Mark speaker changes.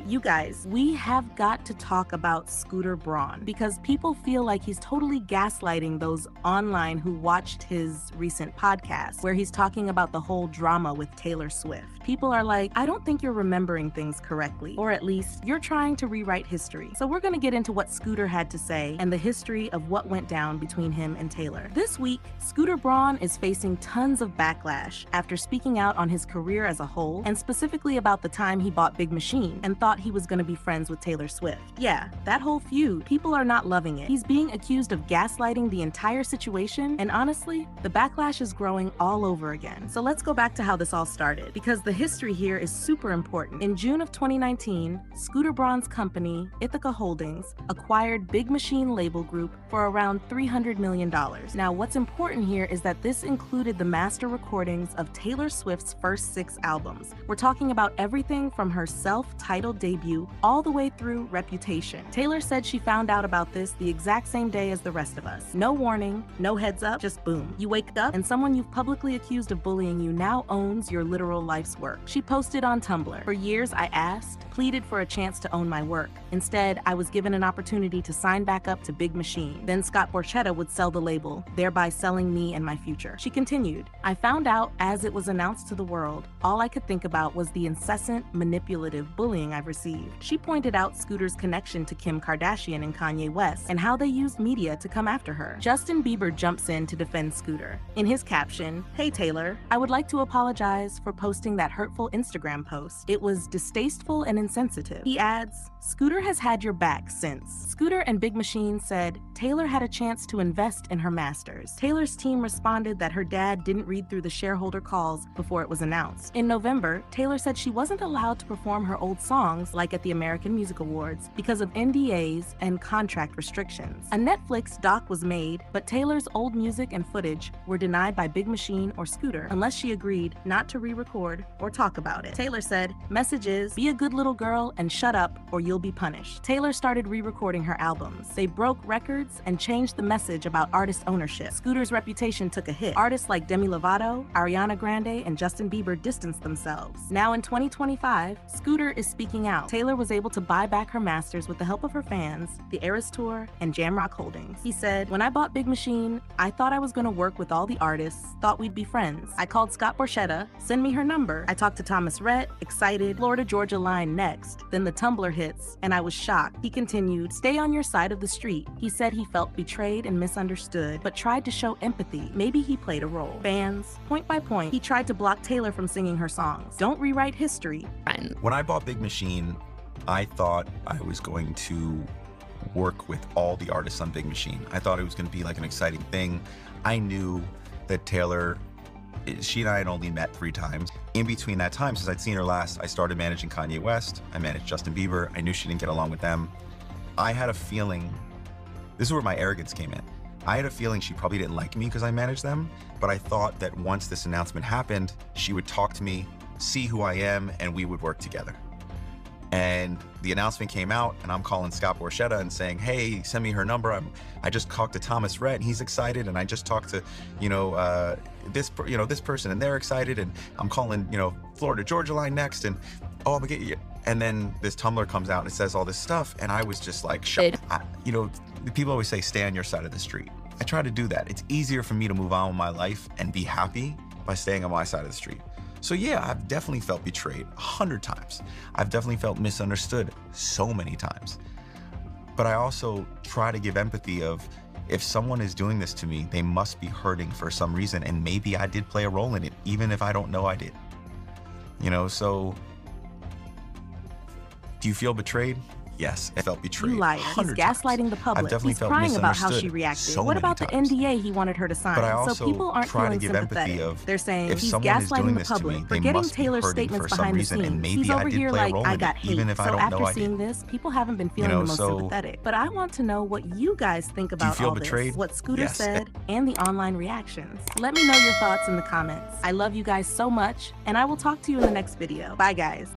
Speaker 1: You guys, we have got to talk about Scooter Braun because people feel like he's totally gaslighting those online who watched his recent podcast where he's talking about the whole drama with Taylor Swift. People are like, I don't think you're remembering things correctly, or at least you're trying to rewrite history. So we're gonna get into what Scooter had to say and the history of what went down between him and Taylor. This week, Scooter Braun is facing tons of backlash after speaking out on his career as a whole and specifically about the time he bought Big Machine and thought he was gonna be friends with Taylor Swift. Yeah, that whole feud, people are not loving it. He's being accused of gaslighting the entire situation, and honestly, the backlash is growing all over again. So let's go back to how this all started, because the history here is super important. In June of 2019, Scooter Braun's company, Ithaca Holdings, acquired Big Machine label group for around $300 million. Now, what's important here is that this included the master recordings of Taylor Swift's first 6 albums. We're talking about everything from her self-titled debut all the way through Reputation. Taylor said she found out about this the exact same day as the rest of us. No warning, no heads up, just boom. You wake up and someone you've publicly accused of bullying you now owns your literal life's work. She posted on Tumblr, "For years I asked, pleaded for a chance to own my work. Instead, I was given an opportunity to sign back up to Big Machine. Then Scott Borchetta would sell the label, thereby selling me and my future." She continued, "I found out as it was announced to the world, all I could think about was the incessant, manipulative bullying I've received." She pointed out Scooter's connection to Kim Kardashian and Kanye West and how they used media to come after her. Justin Bieber jumps in to defend Scooter. In his caption, "Hey Taylor, I would like to apologize for posting that hurtful Instagram post. It was distasteful and insensitive." He adds, "Scooter has had your back since." Scooter and Big Machine said Taylor had a chance to invest in her masters. Taylor's team responded that her dad didn't read through the shareholder calls before it was announced. In November, Taylor said she wasn't allowed to perform her old songs like at the American Music Awards because of NDAs and contract restrictions. A Netflix doc was made, but Taylor's old music and footage were denied by Big Machine or Scooter unless she agreed not to re-record or talk about it. Taylor said, "Message is, be a good little girl and shut up or you'll be punished." Taylor started re-recording her albums. They broke records and changed the message about artist ownership. Scooter's reputation took a hit. Artists like Demi Lovato, Ariana Grande, and Justin Bieber distanced themselves. Now in 2025, Scooter is speaking out. Taylor was able to buy back her masters with the help of her fans, the Eras Tour, and Jamrock Holdings. He said, "When I bought Big Machine, I thought I was going to work with all the artists, thought we'd be friends. I called Scott Borchetta, send me her number. I talked to Thomas Rhett, excited, Florida Georgia line next. Then the Tumblr hits, and I was shocked." He continued, "Stay on your side of the street." He said he felt betrayed and misunderstood, but tried to show empathy. Maybe he played a role. Fans, point by point, he tried to block Taylor from singing her songs. Don't rewrite history.
Speaker 2: When I bought Big Machine, I thought I was going to work with all the artists on Big Machine. I thought it was going to be like an exciting thing. I knew that Taylor, she and I had only met 3 times. In between that time, since I'd seen her last, I started managing Kanye West. I managed Justin Bieber. I knew she didn't get along with them. I had a feeling, this is where my arrogance came in. I had a feeling she probably didn't like me because I managed them, but I thought that once this announcement happened, she would talk to me, see who I am, and we would work together. And the announcement came out, and I'm calling Scott Borchetta and saying, "Hey, send me her number. I just talked to Thomas Rhett, and he's excited, and I just talked to, this person, and they're excited, and I'm calling, Florida Georgia line next, and oh, I'm gonna get you." And then this Tumblr comes out and it says all this stuff, and I was just like, shocked. People always say, stay on your side of the street. I try to do that. It's easier for me to move on with my life and be happy by staying on my side of the street. So yeah, I've definitely felt betrayed 100 times. I've definitely felt misunderstood so many times. But I also try to give empathy of, if someone is doing this to me, they must be hurting for some reason, and maybe I did play a role in it, even if I don't know I did. So do you feel betrayed? Yes, I felt betrayed.
Speaker 1: You liar. He's gaslighting the public. He's crying about how she reacted. What about the NDA he wanted her to sign? So people aren't feeling sympathetic. They're saying he's gaslighting the public, forgetting Taylor's statements behind the scenes. He's over here like, I got hate. So after seeing this, people haven't been feeling the most sympathetic. But I want to know what you guys think about all this, what Scooter said, and the online reactions. Let me know your thoughts in the comments. I love you guys so much, and I will talk to you in the next video. Bye, guys.